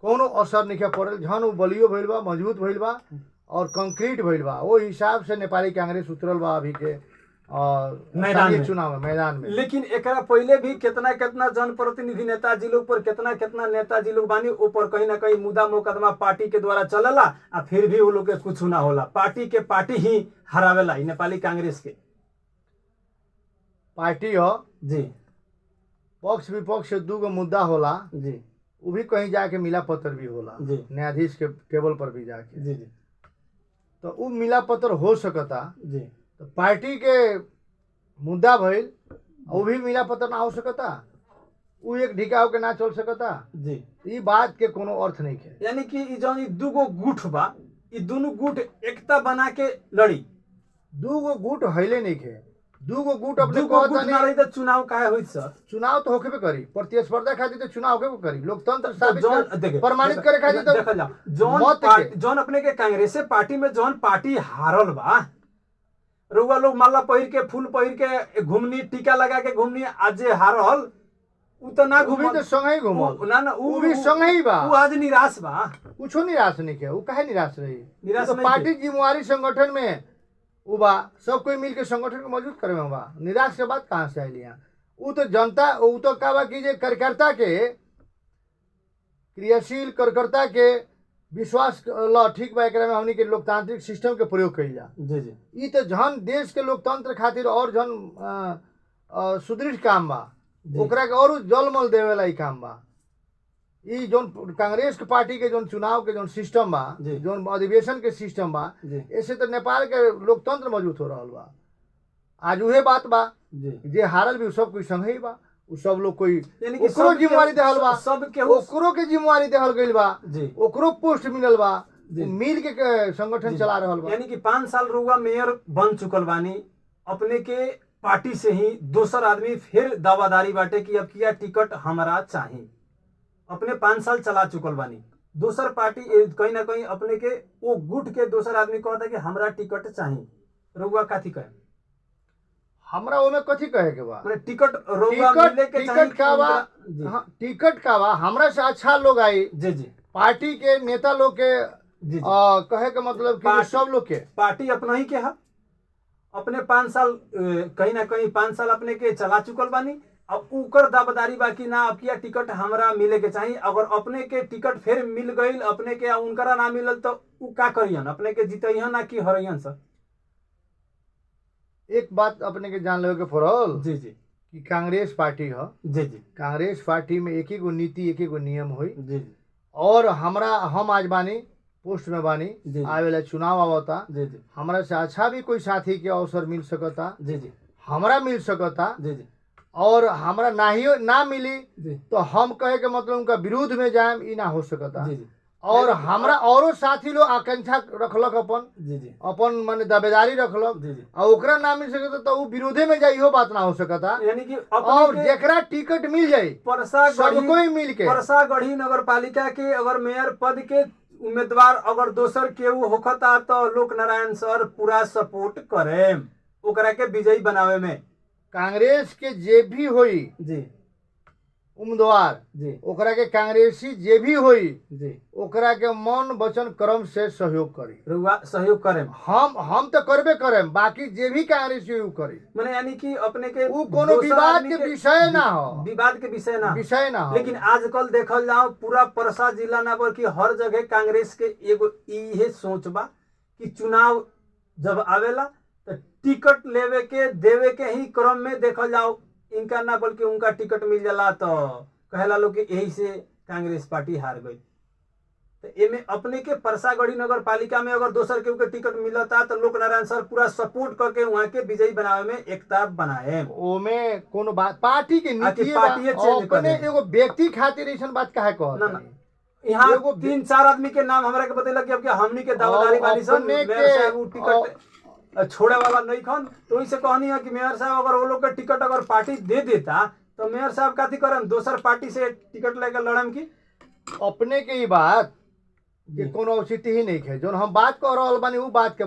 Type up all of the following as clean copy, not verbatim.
कोनो असर नहीं पड़ल। झन उ बलियो भइल बा, मजबूत भइल बा और कंक्रीट भइल बा। वो हिसाब से नेपाली कांग्रेस उतरल बा अभी के मैदान में। लेकिन एकरा पहले भी कितना कितना जनप्रतिनिधि नेताजी लोग पर कितना कितना नेताजी लोग बानी ऊपर कहीं ना कहीं मुद्दा मुकदमा पार्टी के द्वारा चलला आ फिर भी वो लोग के कुछ ना होला। पार्टी के पार्टी ही हरावेला नेपाली कांग्रेस के पार्टी हो जी। पक्ष विपक्ष दूगो मुद्दा होला जी। वो भी कहीं जाके मिला पत्र भी होला जी। न्यायाधीश के टेबल पर भी जाके। जी जी। तो वो मिला पत्र हो सकता। जी। तो पार्टी के मुद्दा भइल वो भी मिला पत्र ना हो सकता। वो एक ढिकाव के ना चल सकता जी। ये बात के कोनो अर्थ नहीं है। यानी कि ई जौन ई दूगो गुट बा, ई दोनों गुट एकता बना के लड़ी। दूगो गुट हइले नहीं है। दूगो गुट अपने दूगो गुट ना रही तो चुनाव काहे होइत सर? चुनाव तो होके भी करी, प्रतिस्पर्धा खातिर तो चुनाव होके भी करी, लोकतंत्र साबित देखे प्रमाणित करे खातिर तो देखल जाओ जौन अपने के कांग्रेस पार्टी में जौन पार्टी हारल बा, रउआ लोग माला पहिर के फूल पहिर के घूमनी, टीका लगा के घूमनी, आज जे हारल उ तो ना घूमी तो संगे घूमल ना ना उ भी संगे ही बा। उ आज निराश बा। कुछो निराश नहीं है। उ काहे निराश रही? निराश तो नहीं पार्टी जिम्मेवारी संगठन में उ बा, सब कोई मिल के संगठन को मजबूत करे में बा। निराश के बात कहाँ से आइल यहाँ? उ तो जनता, उ तो का बा कि जे कार्यकर्ता के, क्रियाशील कार्यकर्ता के विश्वास ल ठीक बा, एकरा में हमनी के लोकतांत्रिक सिस्टम के प्रयोग कइल जा। जी जी। ई तो जन देश के लोकतंत्र खातिर और जन सुदृढ़ काम बा, ओकरा के और जलमल देवेला ई काम बा। ई जोन कांग्रेस के पार्टी के जोन चुनाव के जोन सिस्टम बा, जोन अधिवेशन के सिस्टम बा, ऐसे तो नेपाल के लोकतंत्र मजबूत हो रहा बा। आज उहे बात बा जे हारल भी सब कोई संग ही बा। उ सब लोग कोई ओकरो जिम्मेवारी देहल बा, ओकरो के जिम्मेवारी देहल गइल बा, ओकरो पोस्ट मिलल बा, मिल के संगठन चला रहल बा। यानी कि 5 साल रुआ मेयर बन चुकल बानी, अपने के पार्टी से ही दोसर आदमी फिर दावादारी बाटे कि अब किया टिकट हमारा चाहिए। अपने 5 साल चला चुकल बानी, दोसर पार्टी कहीं ना कहीं अपने के वो गुट के दोसर आदमी कहता कि हमरा टिकट चाहिए, रुआ काथी कहे? हमरा ओमे कथी कहे के बा? माने टिकट रुआ मिले के चाहिए। टिकट का बा? हां, टिकट का बा हमरा से अच्छा लोग आई। जी जी। पार्टी के नेता लोग के कहे के मतलब कि सब लोग के पार्टी अपना ही के है। अपने 5 साल कहीं ना कहीं 5 साल अपने के चला चुकल बानी। अब उकर दावेदारी बाकी ना अब किया टिकट हमरा मिले के चाहिए। अगर अपने के टिकट फिर मिल गई अपने के उनकरा ना मिलल तो उ का करियन? अपने के जीतइहन ना कि हरइहन सर? एक बात अपने के जान लेवे के पड़ल। जी जी। कि कांग्रेस पार्टी है। जी जी। कांग्रेस पार्टी में एक ही गो नीति, एक ही गो नियम हुई। जी जी। और हमरा हम आज बानी पोस्ट में बानी, आवे वाला चुनाव आवता। जी जी। हमरा से अच्छा भी कोई साथी के अवसर मिल सकता। जी जी। हमरा मिल सकता। जी जी। और हमरा ना मिली जी। तो हम कहे के मतलब उनका विरोध में जाए ई ना हो सकता। जी जी। और हमरा औरो साथी लोग आकांक्षा रखलक अपन। जी जी। अपन माने दावेदारी रखलक। जी जी। और ओकरा ना मिल सकता तो वो विरोधे में जाई, हो बात ना हो सकता। यानी कि और जेकरा टिकट मिल जाई सब कोई मिल के परसागढ़ी नगर पालिका के अगर मेयर पद के उम्मीदवार अगर दोसर केहू होखता तो लोक नारायण सर पूरा सपोर्ट करे ओकरा के विजयी बनावे में। कांग्रेस के जे भी होई जी उम्मीदवार जी, ओकरा के कांग्रेसी जे भी होई जी, ओकरा के मन वचन कर्म से सहयोग करी। रुआ सहयोग करे हम तो करबे करें, बाकी जे भी कांग्रेसी उ करी। माने यानी कि अपने के उ कोनो विवाद के विषय ना हो, विवाद के विषय ना हो। लेकिन आजकल देखल जाओ पूरा परसा जिला ना बल्कि हर जगह कांग्रेस के एगो इहे सोच बा कि चुनाव जब आवेला तो टिकट लेवे के देवे के ही क्रम में देखल जाओ इनका ना बल्कि उनका टिकट मिल जाला तो कहला लोग कि यही से कांग्रेस पार्टी हार गई। तो एमे अपने के परसागढ़ी नगर पालिका में अगर दोसर केहू के टिकट मिलता तो लोक नारायण सर पूरा सपोर्ट करके वहाँ के विजयी बनावे में एकता बनाए। ओमे कोनो बात पार्टी के नीति अपने एगो व्यक्ति खातिर ऐसन बात काहे कहत? यहाँ एगो 3-4 आदमी के नाम हमरा के बतेला कि अब हमनी के दावेदारी बानी सन मेयर साहब उ टिकट छोड़े वाला नहीं खन। तो वही से कहनी है कि मेयर साहब अगर वो लोग का टिकट अगर पार्टी दे देता तो मेयर साहब काथी करम दोसर पार्टी से टिकट लेकर लड़म की? अपने के ही बात के कोनो औचित्य ही नहीं है। जो हम बात कर रहा बानी उ बात के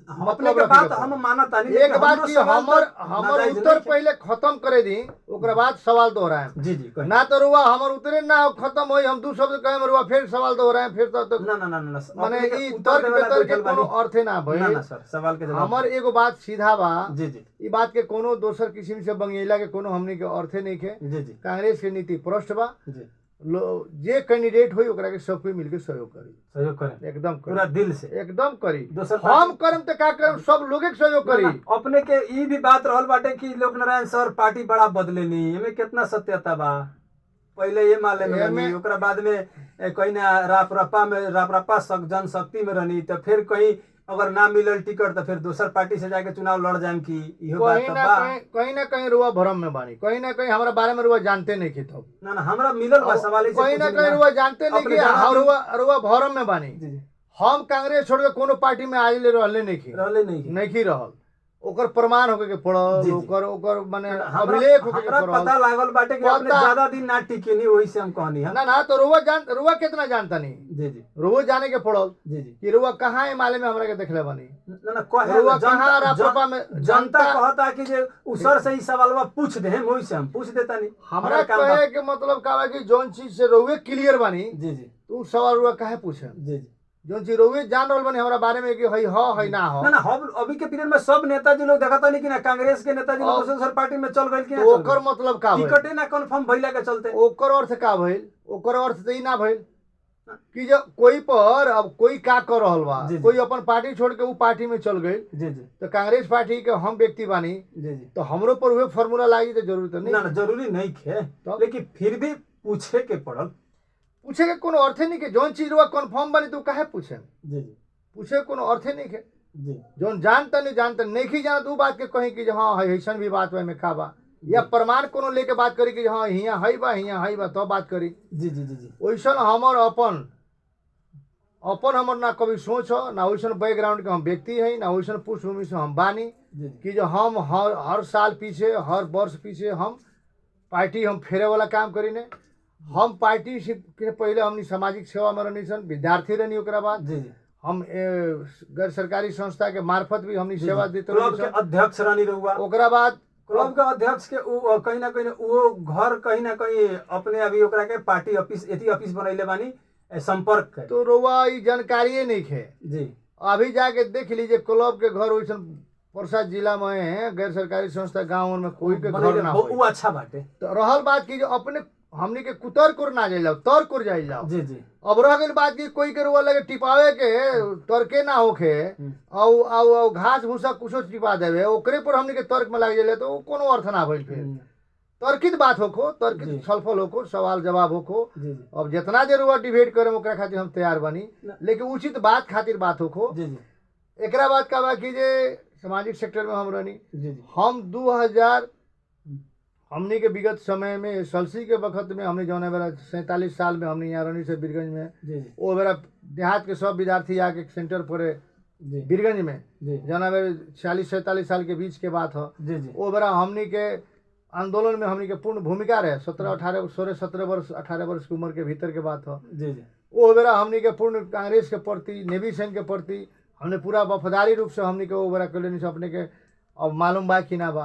अपने के बात हम मानता नहीं, एक बात की हमर उत्तर पहले खत्म करे दी, ओकरा बाद सवाल दोहराए। जी जी कहीं ना तो रुआ हमर उतरे ना खत्म होई, हम दू शब्द कहे रुआ फिर सवाल दोहराए, फिर तो ना ना ना ना माने ई तर्क वितर्क के कोनो अर्थ ना भई। ना ना सर सवाल के जवाब हमर एगो बात सीधा बा। जी जी ई बात के कोनो दोसर किस्म से बंगेला के कोनो हमनी के अर्थे नहीं के। जी जी कांग्रेस के नीति भ्रष्ट बा। जी जे कैंडिडेट होई ओकरा के सब कोई मिलके सहयोग करी, सहयोग करें एकदम करी, पूरा दिल से एकदम करी। दोसर हम करम तो का करम, सब लोगे के सहयोग करी। अपने के ई भी बात रहल बाटे कि लोक नारायण सर पार्टी बड़ा बदलेनी, एमे कितना सत्यता बा? पहले ये माले में रहनी, ओकरा बाद में कहीं ना रापरापा जनशक्ति में रहनी, तो फिर कहीं अगर ना मिलल टिकट तो फिर दोसर पार्टी से जाके चुनाव लड़ जाएम की इहो बात कहीं बा। कहीं ना कहीं रुआ भरम में बानी, कहीं ना कहीं हमारा बारे में रुआ जानते नहीं थी। ना ना हमरा मिलल बा सवाल इसे कहीं ना कहीं रुआ जानते नहीं कि रुआ भरम में बानी। हम कांग्रेस छोड़ के कोनो पार्टी में आज ले रहले नहीं रहल, ओकर प्रमाण होके के पड़ल, ओकर माने अभिलेख होके के पड़ल। पता लागल बाटे कि अपने ज्यादा दिन ना टिकेनी, वही से हम कहनी है। ना तो रुआ कितना जानता नहीं। जी जी रुआ जाने के पड़ल जी जी कि रुआ कहाँ माले में हमरा के देखले बानी। ना ना कहे रुआ कहाँ रापरापा में जनता कहता कि जे उसर से ही सवालवा पूछ दे, हम वही से हम पूछ देता नहीं। हमरा कहे के मतलब का बा कि जोन चीज से रुए क्लियर बानी, जी जी तो सवाल रुआ काहे पूछे? जी जी जो चीज रोवे जान रहल बनी हमरा बारे में कि हई हो हई ना हो। ना ना हम अभी के पीरियड में सब नेताजी लोग देखता नहीं कि ना कांग्रेस के नेताजी लोग दूसर पार्टी में चल गइल कि ना, ओकर मतलब का भइल? टिकटे ना कंफर्म भइला के चलते। ओकर अर्थ का भइल? ओकर अर्थ तो ई ना भइल कि जो कोई पर अब कोई का कर रहल बा, कोई अपन पार्टी छोड़ के उ पार्टी में चल गइल। जी जी तो कांग्रेस पार्टी के हम व्यक्ति बानी, जी जी तो हमरो पर उहे फार्मूला लागी तो जरूरत नहीं। ना ना जरूरी नहीं है, लेकिन फिर भी पूछे के पड़ल। पूछे के कोनो अर्थ नहीं के, जोन चीज रुआ कंफर्म बनी तो काहे पूछे? जी जी पूछे कोनो अर्थ नहीं के। जी जोन जानता नहीं जानत उ बात के कहीं कि हाँ ऐसन भी बात में का बा, या प्रमाण कोनो लेके बात करी कि हाँ हियां हई बा तो बात करी। जी जी जी जी वैसन हमर अपन हमर ना कभी सोच हो, ना वैसन बैकग्राउंड के हम व्यक्ति है, ना वैसन पृष्ठभूमि से हम बानी कि जो हम हर साल पीछे, हर वर्ष पीछे हम पार्टी हम फेरे वाला काम करी ने। हम पार्टी से के पहले हमनी सामाजिक सेवा में रहनी सन, विद्यार्थी रहनी, ओकरा बाद जी जी हम गैर सरकारी संस्था के मार्फत भी हमनी सेवा देते क्लब के अध्यक्ष रानी रहुआ, ओकरा बाद क्लब के अध्यक्ष के कहीं ना कहीं वो घर कहीं ना कहीं अपने अभी ओकरा के पार्टी ऑफिस एथी ऑफिस बनैले बानी संपर्क के, तो रोवा ई जानकारी नहीं है जी। अभी जाके देख लीजिए क्लब के घर वैसन परसा जिला में है, गैर सरकारी संस्था गाँव में कोई के घर ना हो। अच्छा बाटे। तो रहल बात की जो अपने हमनी के कुतर कुर ना जाइल, तर्क कुर जाइल जाओ। जी जी अब रह गई बात की कोई के रुआ लगे टिपावे के तर्के ना होखे, औ घास भूसा कुछो टिपा देवे, ओकरे पर हमनी के तर्क में लग जाइले तो कोनो अर्थ ना भइल। फिर तर्कित बात होखो, तर्कित छलफल होखो, सवाल जवाब होखो। अब जितना देर हुआ डिबेट करे ओकरा खातिर हम तैयार बनी, लेकिन उचित बात खातिर बात होखो। एकरा बात का बा कि जे सामाजिक सेक्टर में हम रहनी, हम 2000 हमनी के विगत समय में सलसी के वक्त में हमने जौन बेरा 47 साल में हमने यहाँ रहनी से बीरगंज में, वो बेरा देहात के सब विद्यार्थी आके सेंटर पर बीरगंज में जौन बेरा 46-47 साल के बीच के बात हो, वो बेरा हमनी के आंदोलन में हमनी के पूर्ण भूमिका रहे। 17 वर्ष 18 वर्ष की उम्र के भीतर के बात हो। वो बेरा हमनी के पूर्ण कांग्रेस के प्रति, नेवी संघ के प्रति हमने पूरा वफादारी रूप से हमनी के वो बेरा कले अपने के अब मालूम बा कि ना बा।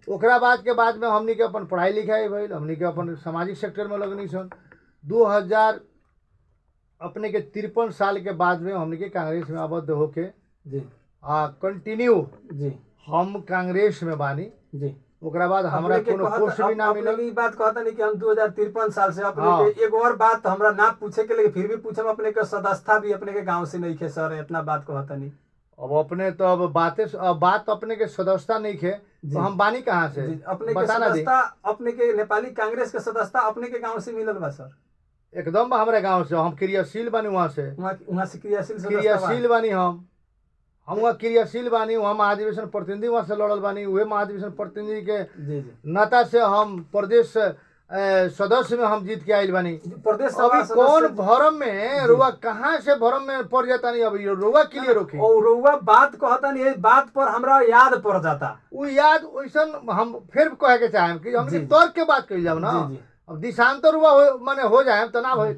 ओकरा बाद के बाद में हमनी के अपन पढ़ाई लिखाई भइल, हमनी के अपन सामाजिक सेक्टर में लगनी सन। 2000 अपने के 53 साल के बाद में हमनी के कांग्रेस में आबद्ध होके कंटिन्यू हम कांग्रेस में बानी। ओकरा बाद हमरा कोनो पोस्ट भी ना मिलल। ई बात कहता नहीं कि हम 2053 साल से अपने के एक और बात हमरा ना पूछे के, लेकिन फिर भी पूछम, अपने के सदस्यता भी अपने के गांव से नहीं खे सर, इतना बात कहता नहीं। अब अपने तो अब बात अपने के सदस्यता नहीं खे तो हम बानी कहाँ से? अपने के सदस्यता, अपने के नेपाली कांग्रेस के सदस्यता अपने के गांव से मिलल बा सर? एकदम हमारे गांव से, हम क्रियाशील बानी, वहाँ से क्रियाशील बानी, हम वहाँ क्रियाशील बानी। वहाँ महाधिवेशन प्रतिनिधि वहाँ से लड़ल बानी, वह महाधिवेशन प्रतिनिधि के नाता से हम प्रदेश सदस्य में हम जीत के आयल बानी। प्रदेश अभी कौन भरम में रुआ कहाँ से भरम में पड़ जाता नहीं? अभी रुआ क्लियर होके और रुआ बात कहता नहीं, बात पर हमरा याद पड़ जाता। वो याद वैसन हम फिर कहे के चाहे कि हम तर्क के बात कही जाओ ना। अब दिशांतर रुआ माने हो जाए तो ना भाई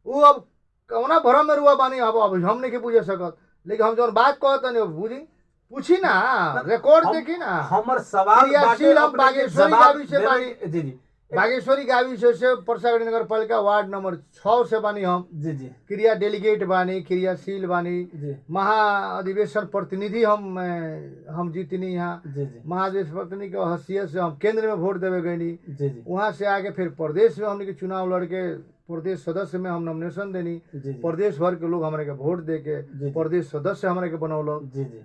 वो अब कौना भरम में रुआ बानी। अब हम नहीं बुझे सकत, लेकिन हम जो बात कहता नहीं बुझी पूछी ना, रिकॉर्ड देखी ना। हमर सवाल क्रियाशील हम बागेश्वरी गावी से बानी, जी जी बागेश्वरी गावी से परसागढ़ी नगर पालिका वार्ड नंबर 6 से बानी हम। जी जी क्रिया डेलीगेट बानी, क्रियाशील बानी, जी महाअधिवेशन प्रतिनिधि हम जीतनी यहाँ। जी जी महाधिवेशन प्रतिनिधि के हैसियत से हम केंद्र में वोट देवे गईनी। जी जी वहाँ से आगे फिर प्रदेश में हमने के चुनाव लड़के प्रदेश सदस्य में हम नॉमिनेशन देनी। जी जी प्रदेश भर के लोग हमारे के वोट दे के जी। प्रदेश सदस्य हमारे के बनौलक। जी जी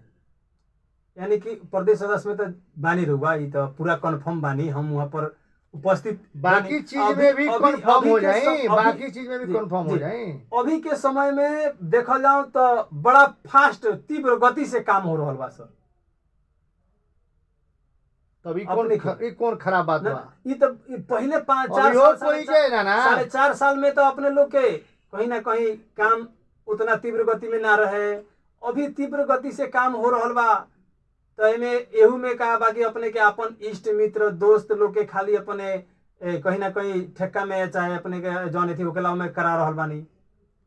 यानी कि प्रदेश सदस्य में तो बानी रहुआ, ये तो पूरा कंफर्म बानी, हम वहाँ पर उपस्थित। बाकी चीज में भी कंफर्म हो जाए, बाकी चीज में भी कंफर्म हो जाए। अभी के समय में देखल जाओ तो बड़ा फास्ट तीव्र गति से काम हो रहा बा सर। तभी कौन खराब बात बा? ये तो पहले 5-4 साल 4.5 साल में तो अपने लोग के कहीं ना कहीं काम उतना तीव्र गति में ना रहे। अभी तीव्र गति से काम हो रहा बा, तो एहू में कहा बा कि अपने के अपन इष्ट मित्र दोस्त लोग के खाली अपने कहीं ना कहीं ठेका में चाहे अपने के जौन एथी होकेला में करा रहल बानी।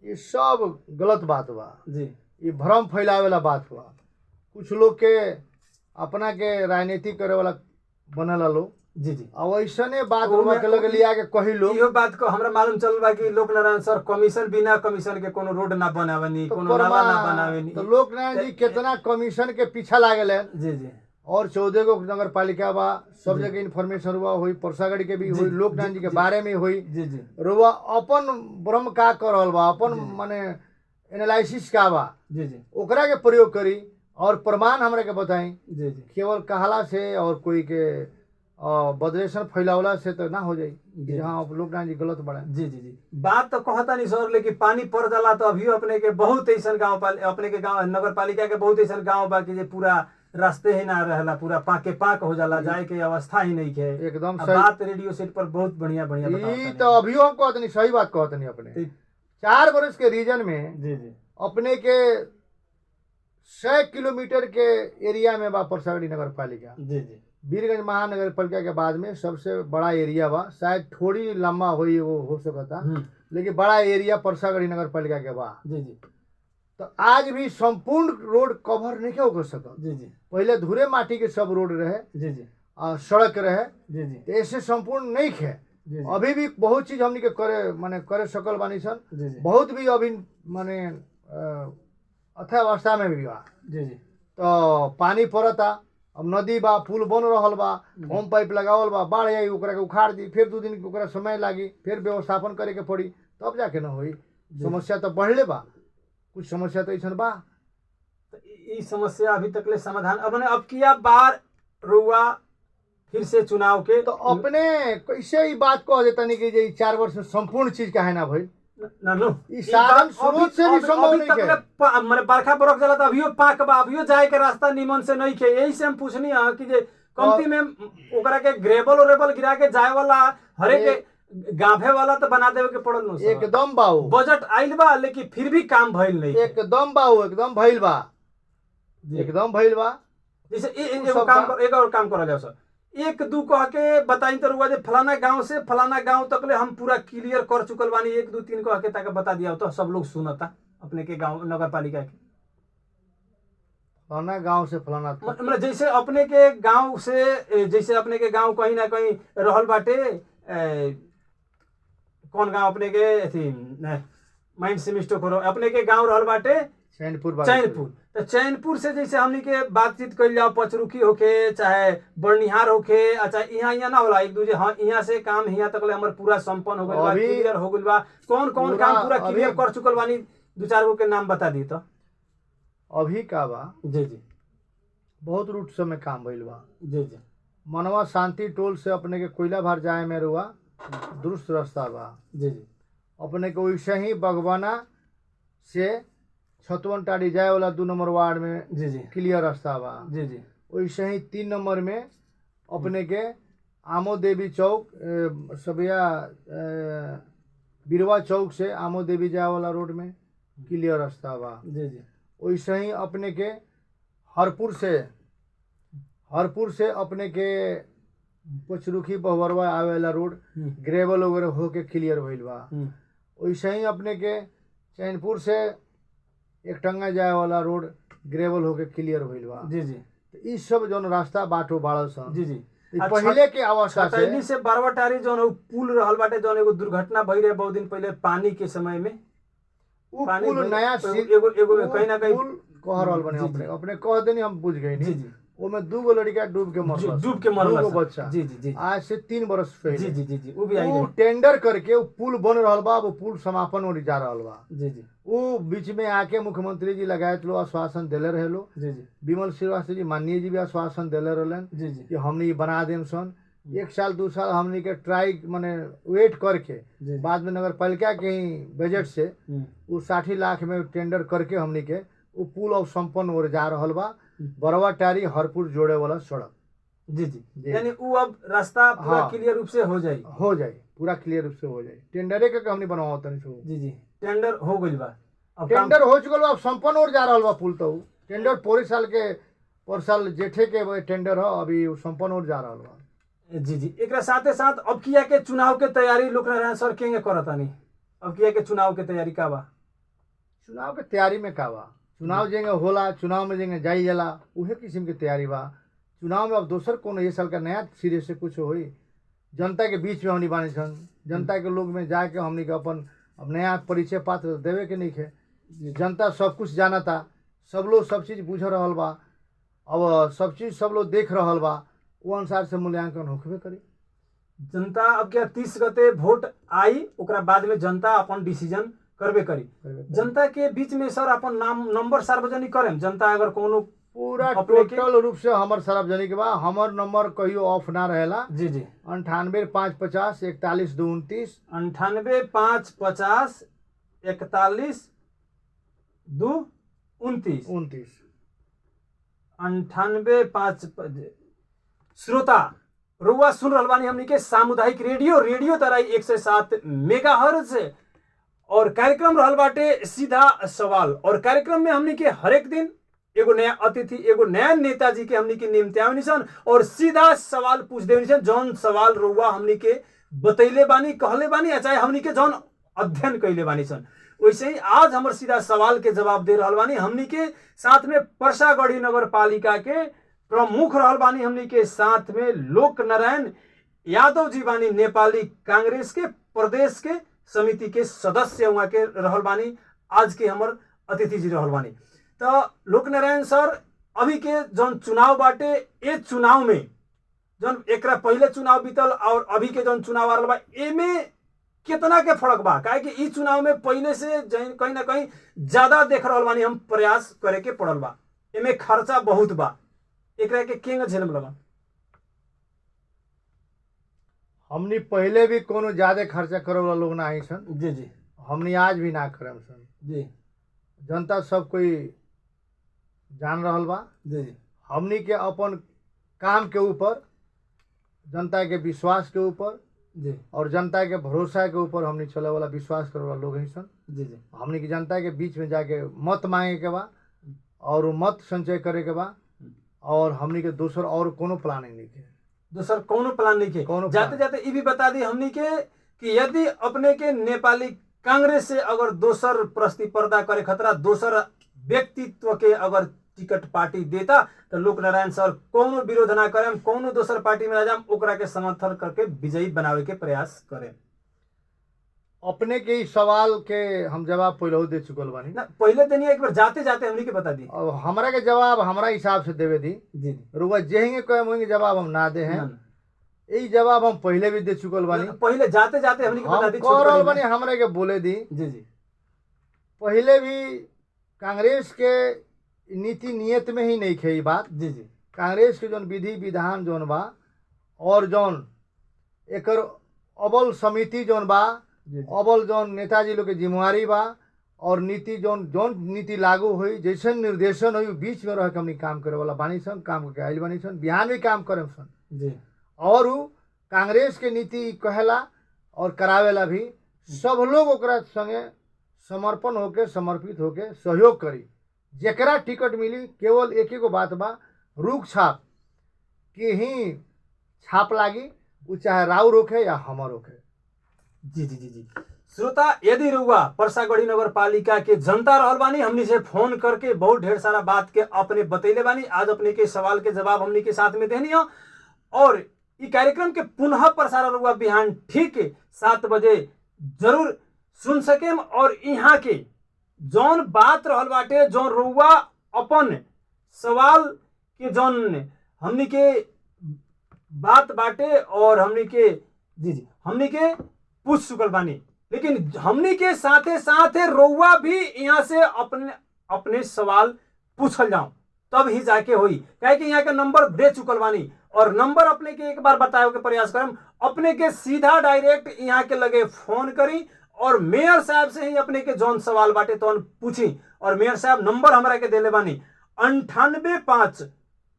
ये सब गलत बात बा जी। ये भ्रम फैलावेला बात बा। कुछ लोग के अपना के राजनीति करे वाला बनला लोग। जी जी अब ऐसने बात के लगे लिया के कही लोग। इहो बात को हमरा मालूम चल बा कि लोक नारायण सर कमीशन बिना कमीशन के कोनो रोड ना बनावनी, कोनो नाला ना बनावनी। तो लोक नारायण जी कितना कमीशन के पीछा लागल है। जी जी और 14 गो नगर पालिका बा, सब जगह इन्फॉर्मेशन हुआ हुई, परसागढ़ के भी हुई, लोक नारायण जी के बारे में हुई। जी जी रुआ अपन ब्रह्म का कर रहल बा, अपन माने एनालिसिस का बा, जी जी ओकरा के प्रयोग करी और प्रमाण हमरा के बताई। जी जी केवल कहला से और कोई के बदलेशन फैलावला से तो ना हो जाए कि हाँ लोग ना जी गलत बड़ा। जी जी जी बात तो कहता नहीं सर, लेकिन पानी पड़ जाला तो अभी अपने के बहुत ऐसा गाँव अपने के गाँव नगर पालिका के बहुत ऐसा गाँव बा कि पूरा रास्ते ही ना रहला, पूरा पाके पाक हो जाला, जाए के अवस्था ही नहीं है। एकदम सही बात रेडियो सेट पर बहुत बढ़िया बढ़िया बताता। तो अभी हम कहते नहीं, सही बात कहते नहीं। अपने 4 वर्ष के रीजन में जी जी अपने के 100 किलोमीटर के एरिया में बा परसागढ़ी नगर पालिका। जी जी वीरगंज महानगर पालिका के बाद में सबसे बड़ा एरिया बा। शायद थोड़ी लंबा हुई वो हो सकता, लेकिन बड़ा एरिया परसागढ़ी नगर पालिका के बा। जी जी तो आज भी संपूर्ण रोड कवर नहीं हो सकता। जी जी पहले धुरे माटी के सब रोड रहे। जी जी सड़क रहे। जी जी तो ऐसे संपूर्ण नहीं है। अभी भी बहुत चीज हमनी के करे माने करे सकल बानी सन। बहुत भी अभी माने अथावस्था में भी बा। जी जी तो पानी पड़ता, अब नदी बा, पुल बन रहल बा, होम पाइप लगावल बा, बाढ़ आई ओकरा के उखाड़ दी, फिर 2 दिन ओकरा समय लागी, फिर व्यवस्थापन करे के पड़ी, तब जाके ना होई। समस्या तो बढ़ले बा, कुछ समस्या तो ऐसा बा। तो ये समस्या अभी तक ले समाधान अब किया बार रुआ फिर से चुनाव के तो अपने कैसे ही बात कह देता नहीं कि ये 4 वर्ष में संपूर्ण चीज काहे ना भइल। साधन स्रोत से भी संभव नहीं है। मैंने बरखा बरख जाला तो अभियो पाक बा, अभियो जाए के रास्ता निमन से नहीं है। यही से हम पूछनी है कि जे कमती में ओकरा के ग्रेबल और गिरा के जाए वाला हरे के गाभे वाला तो बना देवे के पड़ल न। एकदम बाऊ बजट आइल बा, लेकिन फिर भी काम भइल नहीं। एकदम बाऊ एकदम भइल बा, एकदम भइल बा। जैसे एक और काम करा जाओ सर, 1-2 कह के बताई तो रुआ जे फलाना गांव से फलाना गांव तक ले हम पूरा क्लियर कर चुकल बानी, 1-2-3 कह के ताके बता दिया तो सब लोग सुनता अपने के गांव नगर पालिका के। फलाना गांव से फलाना मतलब जैसे अपने के गांव से, जैसे अपने के गांव कहीं ना कहीं रहल बाटे, कौन गांव अपने के अथी माइंड से मिस्टेक हो अपने के गांव रहल बाटे चैनपुर। तो चैनपुर से जैसे हमनी के बातचीत कर जाओ, पचरुखी होके चाहे बर्निहार होके, अच्छा यहाँ ना होला एक दूजे, हाँ यहाँ से काम यहाँ तक ले हमर पूरा संपन्न हो गइल बा, क्लियर हो गइल बा। कौन कौन काम पूरा क्लियर कर चुकल बानी, 2-4 गो के नाम बता दी तो। अभी का बा जी जी बहुत रूट से में काम भइल बा। जी जी मनवा शांति टोल से अपने के कोयला भर जाए में रुआ दुरुस्त रास्ता बा। जी जी अपने के वैसे ही बगवाना से छतवन टाड़ी जाए वाला 2 नंबर वार्ड में जी जी क्लियर रास्ता बा। जी जी वैसे ही 3 नंबर में अपने के आमो देवी चौक सबिया बिरवा चौक से आमो देवी जाए वाला रोड में क्लियर रास्ता बा। जी जी वैसे ही अपने के हरपुर से अपने के पचरुखी बहुवरवा आवे वाला रोड ग्रेवल वगैरह होके क्लियर भइल बा। वैसे ही अपने के चैनपुर से एकटंगा जाए वाला रोड ग्रेवल होके क्लियर भइल बा। जी जी तो ई सब जौन रास्ता बाटो बाड़ल सन जी जी ई पहिले के अवस्था से छतैली से बारवाटारी जौन उ पुल रहल बाटे, जौन एगो दुर्घटना भई रहे बहुत दिन पहले पानी के समय में, उ पानी पुल भइल- नया एगो एगो कहीं ना कहीं पुल कह रहल बने जी, जी। अपने कह देनी हम बुझ गई जी नहीं। जी ओमे 2 लड़का डूब के मरल, डूब के मरल दूगो सन। बच्चा जी जी जी आज से 3 बरस पहले जी जी जी जी वो भी आई वो रहे। टेंडर करके वो पुल बन रहल बा, वो पुल समापन हो जा रहल बा। जी जी वो बीच में आके मुख्यमंत्री जी लगायत लोग आश्वासन देले रहे लो, जी जी विमल श्रीवास्तव जी माननीय जी भी आश्वासन देले रहलन जी जी कि हमने ये बना देम सन। 1 साल 2 साल हमने के ट्राई माने वेट करके जी बाद में नगर पालिका के ही बजट से हम्म, वो 60 लाख में टेंडर करके हमने के वो पुल अब संपन्न हो जा रहल बा। बरवाटारी हरपुर जोड़े वाला सड़क जी जी जी। यानी वो अब रास्ता पूरा हाँ। क्लियर रूप से हो जाए। हो जाए, पूरा क्लियर रूप से हो जाए। टेंडरे के हमने बनवाओ तनी सो जी जी टेंडर हो गइल बा, अब काम टेंडर हो चुकल बा, अब संपन्न हो जा रहल बा पुल। तो टेंडर पूरे साल के पर साल जेठे के वो टेंडर हो, अभी वो संपन्न हो जा रहल बा। जी जी एकरा साथे साथ अब किया के चुनाव के तैयारी लोकनारायण सर केंगे करतानी, अब किया के चुनाव के तैयारी का बा? चुनाव के तैयारी में का बा, चुनाव जेंगे होला, चुनाव में जेंगे जाई जाला उहे किस्म के तैयारी बा। चुनाव में अब दोसर कोनो ये साल का नया सिरे से कुछ होई, जनता के बीच में हमनी बानी सन, जनता के लोग में जाके हमनी के अपन अब नया परिचय पात्र देवे के नहीं है। जनता सब कुछ जानता, सब लोग सब चीज बुझ रहल बा, अब सब चीज सब लोग देख रहल बा, वो अनुसार से मूल्यांकन होखबे करी। जनता अब क्या 30 गते वोट आई, ओकरा बाद में जनता अपन डिसीजन करबे करी। जनता के बीच में सर अपन नाम नंबर सार्वजनिक करें, जनता अगर कोनो पूरा अपने के- टोटल रूप से हमर सार्वजनिक बा। हमर नंबर कहियो ऑफ ना रहेला। जी जी 98 550 41 2 29 98 550 41 2 29 29। 98 5 श्रोता रुआ सुन रहल बानी हमनी के सामुदायिक रेडियो तराई 107 मेगाहर्ट्ज और कार्यक्रम रहल बाटे सीधा सवाल। और कार्यक्रम में हमनी के हरेक दिन एगो नया अतिथि, एगो नया नेताजी के हमनी के निम्ति आवनी सन और सीधा सवाल पूछ देवनी सन। जौन सवाल रुआ हमनी के बतैले बानी, कहले बानी, या चाहे हमनी के जौन अध्ययन कैले बानी सन, वैसे ही आज हमर सीधा सवाल के जवाब दे रहल बानी। हमनी के साथ में परसागढ़ी नगर पालिका के प्रमुख रहल बानी, हमनी के साथ में लोक नारायण यादव जी बानी, नेपाली कांग्रेस के प्रदेश के समिति के सदस्य वहाँ के रहल बानी। आज के हमर अतिथि जी रहल बानी। तो लोक नारायण सर अभी के जौन चुनाव बाटे, ए चुनाव में जौन एकरा पहले चुनाव बीतल और अभी के जौन चुनाव आ रहल बा, एमे कितना के फर्क बा? काहे कि ई चुनाव में पहले से कहीं ना कहीं ज्यादा देख रहल बानी हम, प्रयास करे के पड़ल बा, एमे खर्चा बहुत बा, एकरा के केंगे झेलम लगा? हमनी पहले भी कोनो ज्यादा खर्चा करे वाला लोग ना आई सन, जी जी हमनी आज भी ना करम सन। जी जनता सब कोई जान रहल बा। जी जी हमनी के अपन काम के ऊपर, जनता के विश्वास के ऊपर जी और जनता के भरोसा के ऊपर हमनी चले वाला विश्वास करे वाला लोग ही सन। जी जी हमनी की जनता के बीच में जाके मत मांगे के बा और वो मत संचय करे के बा, और हमनी के दोसर और कोनो प्लानिंग नहीं है। दोसर कोनो प्लान नहीं कौनो के। जाते जाते ये भी बता दी हमनी के कि यदि अपने के नेपाली कांग्रेस से अगर दोसर प्रतिस्पर्धा करे खतरा दोसर व्यक्तित्व के अगर टिकट पार्टी देता तो लोक नारायण सर कोनो विरोध ना करें, कोनो दोसर पार्टी में ना जाम, ओकरा के समर्थन करके विजयी बनावे के प्रयास करें। अपने के इस सवाल के हम जवाब पहले दे चुकल बानी ना पहले देनी एक बार जाते जाते हमनी के बता दी। और हमरा के जवाब हमरा हिसाब से देवे दी। जी रुआ जेहेंगे कहे होंगे जवाब हम ना दे हैं। यही जवाब हम पहले भी दे चुकल बानी। पहले जाते जाते हमनी के बता हम दी। कह रहल बानी हमरा के बोले दी। जी जी पहले भी कांग्रेस के नीति नियत में ही नहीं खे बात। जी जी कांग्रेस के जौन विधि विधान जौन बा और जौन एकर अबल समिति जौन बा, अबल जौन नेताजी लोग के जिम्मेवारी बा और नीति जौन जौन नीति लागू हुई, जैसन निर्देशन हुई, बीच में रह के हमनी काम करे वाला बानी सन, काम करके आइल बानी सन, बिहान भी काम करे सन। जी और उ कांग्रेस के नीति कहेला और करावेला भी, सब लोग ओकरा संगे समर्पण होके समर्पित होके सहयोग करी। जेकरा टिकट मिली केवल एक ही गो बात बा, रुख छाप के ही छाप लागी, उ चाहे राव रोके या हमर रोके। जी जी जी जी श्रोता, यदि रउआ परसागढ़ी नगर पालिका के जनता रहल बानी, हमनी से फोन करके बहुत ढेर सारा बात के अपने बतैले बानी। आज अपने के सवाल के जवाब हमनी के साथ में देनी हो। और ई कार्यक्रम के पुनः प्रसारण रउआ बिहान ठीक 7 बजे जरूर सुन सकेम। और यहाँ के जौन बात रहल बाटे, जौन रउआ अपन सवाल के जौन हमनी के बात बाटे और हमनी के हमनी के पूछ चुकल बानी, लेकिन हमनी के साथे साथे रउआ भी यहाँ से अपने सवाल पूछल जाओ, तब ही जाके होई। काहे कि यहाँ के नंबर दे चुकल बानी और नंबर अपने के एक बार बताए के प्रयास करम। अपने के सीधा डायरेक्ट यहाँ के लगे फोन करी और मेयर साहब से ही अपने के जौन सवाल बाटे तो पूछी। और मेयर साहब नंबर हमरा के देले बानी 98 5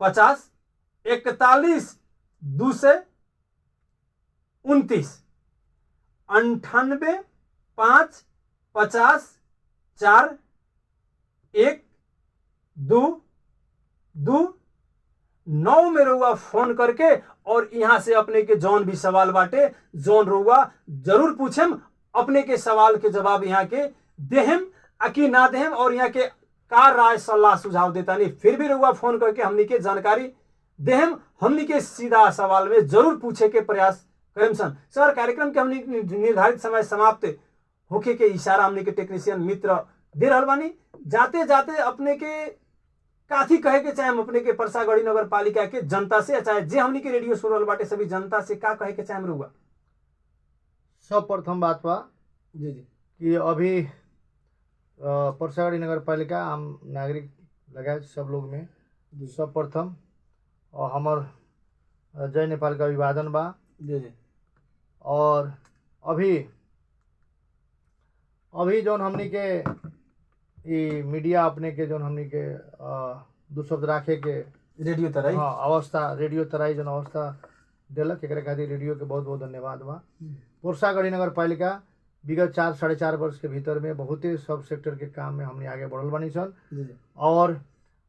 50 41 229 98 5 50 4 1 2 2 9 में रउआ फोन करके और यहाँ से अपने के जौन भी सवाल बाटे जौन रउआ जरूर पूछेम। अपने के सवाल के जवाब यहाँ के देहम आकि ना देहम और यहाँ के का राय सलाह सुझाव देता नहीं, फिर भी रउआ फोन करके हमनी के जानकारी देहम। हमनी के सीधा सवाल में जरूर पूछे के प्रयास करेम सन। सर, कार्यक्रम के हमनी निर्धारित समय समाप्त होके के इशारा हमनी के टेक्नीशियन मित्र दे रहल बानी। जाते जाते अपने के काथी कहे के चाहे अपने के परसागढ़ी नगर पालिका के जनता से, चाहे जे हमनी के रेडियो सुन रहल बाटे सभी जनता से का कहे के चाहे रउआ? सब प्रथम बात बा जी कि अभी परसागढ़ी नगर पालिका आम नागरिक लगायत सब लोग में सब प्रथम और हमर जय नेपाल का अभिवादन बा। जी। और अभी जौन हमनी के ई मीडिया अपने के जौन हमनी के दू शब्द राखे के रेडियो तराई, हाँ, अवस्था रेडियो तराई जौन अवस्था दिलक, एक खातिर रेडियो के बहुत बहुत धन्यवाद बा। परसागढ़ी नगर पालिका विगत 4-4.5 वर्ष के भीतर में बहुत ही सब सेक्टर के काम में हमने आगे बढ़ल बनी सन। और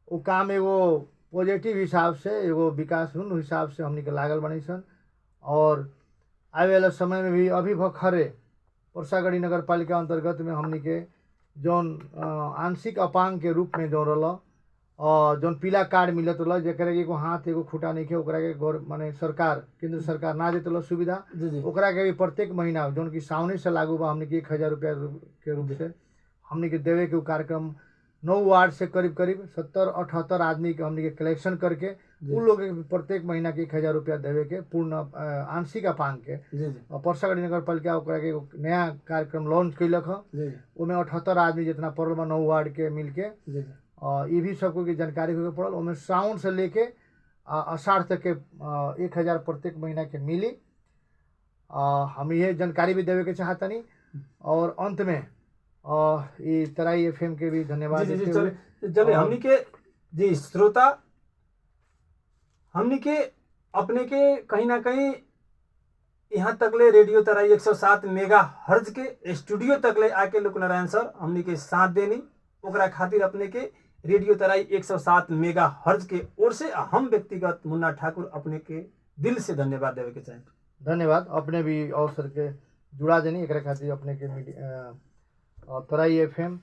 वो काम एगो पॉजिटिव हिसाब से, एगो विकास हिसाब से हमने के लागल बनी सन। और आने वाला समय में भी अभी भखरे परसागढ़ी नगर पालिका अंतर्गत में हमने के जौन आंशिक अपांग के रूप में जौन रहा और जौन पीला कार्ड मिलत रहा, जरा एगो हाथ एगो खुटा नहीं के, ओकरा के माने सरकार केंद्र सरकार ना देते रहा सुविधा, ओकरा के भी प्रत्येक महीना जौन की सावने से लागू बा हमने के 1000 रुपया के रूप से हमने के देवे के कार्यक्रम 9 वार्ड से करीब 70-78 आदमी के हमने के कलेक्शन करके उन लोग प्रत्येक महीना के 1000 रुपया देवे के पूर्ण आंशिक अपांग के। और परसागढ़ी नगर पालिका ओकरा के नया कार्यक्रम लॉन्च कैलक है। उसमें 78 आदमी जितना पड़ल बा 9 वार्ड के मिल के, और ये भी सबको की जानकारी होके पड़ल। उसमें साउन से लेके आषाढ़ तक के 1000 प्रत्येक महीना के मिली। हम ये जानकारी भी देवे के चाहतनी। और अंत में ये तराई एफएम के भी धन्यवाद देते हुए चले हमनी के जी श्रोता, हमनी के अपने के कहीं ना कहीं यहाँ तकले रेडियो तराई 107 मेगा हर्ज के स्टूडियो तकले आके लोक नारायण सर हमनी के साथ देनी, ओकरा खातिर अपने के रेडियो तराई 107 मेगा हर्ज के ओर से हम व्यक्तिगत मुन्ना ठाकुर अपने के दिल से धन्यवाद देवे के चाहे। धन्यवाद। अपने भी अवसर के जुड़ा देनी एक खातिर अपने के तराई एफएम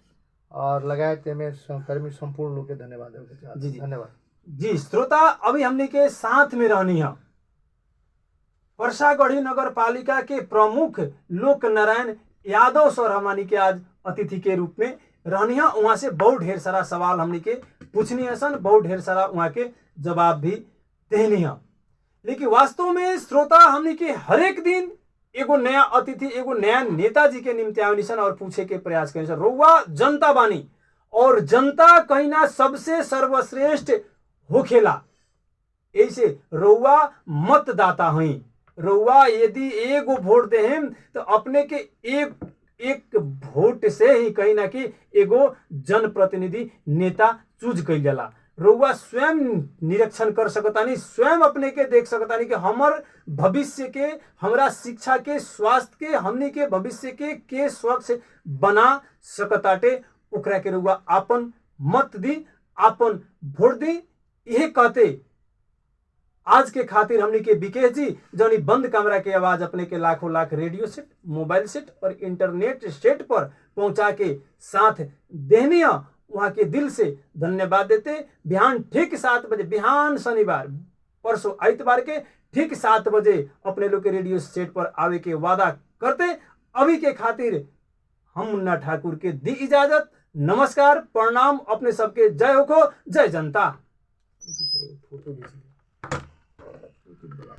और लगायत में कर्मी संपूर्ण लोग के धन्यवाद देवे के चाहे। जी धन्यवाद जी। श्रोता, अभी हमने के साथ में रहनी है परसागढ़ी नगर पालिका के प्रमुख लोक नारायण यादव सर हमानी के आज अतिथि के रूप में रहनी है। वहाँ से बहुत ढेर सारा सवाल हमने के पूछनी है सन, बहुत ढेर सारा वहाँ के जवाब भी देनी है। लेकिन वास्तव में श्रोता, हमने के हर एक दिन एगो नया अतिथि, एगो नया नेताजी के निम्ति आवनी सन और पूछे के प्रयास करी सन। रउआ जनता बानी और जनता कहीं ना सबसे सर्वश्रेष्ठ होखेला, ऐसे रउआ मतदाता हई। रउआ यदि एगो वोट देहम तो अपने के एक वोट से ही कहीं ना कि एगो जनप्रतिनिधि नेता चूज कइल जाला। रउआ स्वयं निरीक्षण कर सकतानी, स्वयं अपने के देख सकतानी कि हमर भविष्य के, हमरा शिक्षा के, स्वास्थ्य के, हमनी के भविष्य के स्वच्छ बना सकताटे। ओकरा के रउआ आपन मत दी, आपन वोट दी। यह कहते आज के खातिर हमनी के विकेश जी जौनी बंद कमरा के आवाज अपने के लाखों lakh radio set, mobile set और इंटरनेट सेट पर पहुंचा के साथ देहनीय वहां के दिल से धन्यवाद देते। बिहान ठीक 7 बजे, बिहान शनिवार परसों आइतवार के ठीक 7 बजे अपने लोग के रेडियो सेट पर आवे के वादा करते। अभी के खातिर हम मुन्ना ठाकुर के दी इजाजत। नमस्कार, प्रणाम, अपने सबके जय हो, जय जनता। फोटो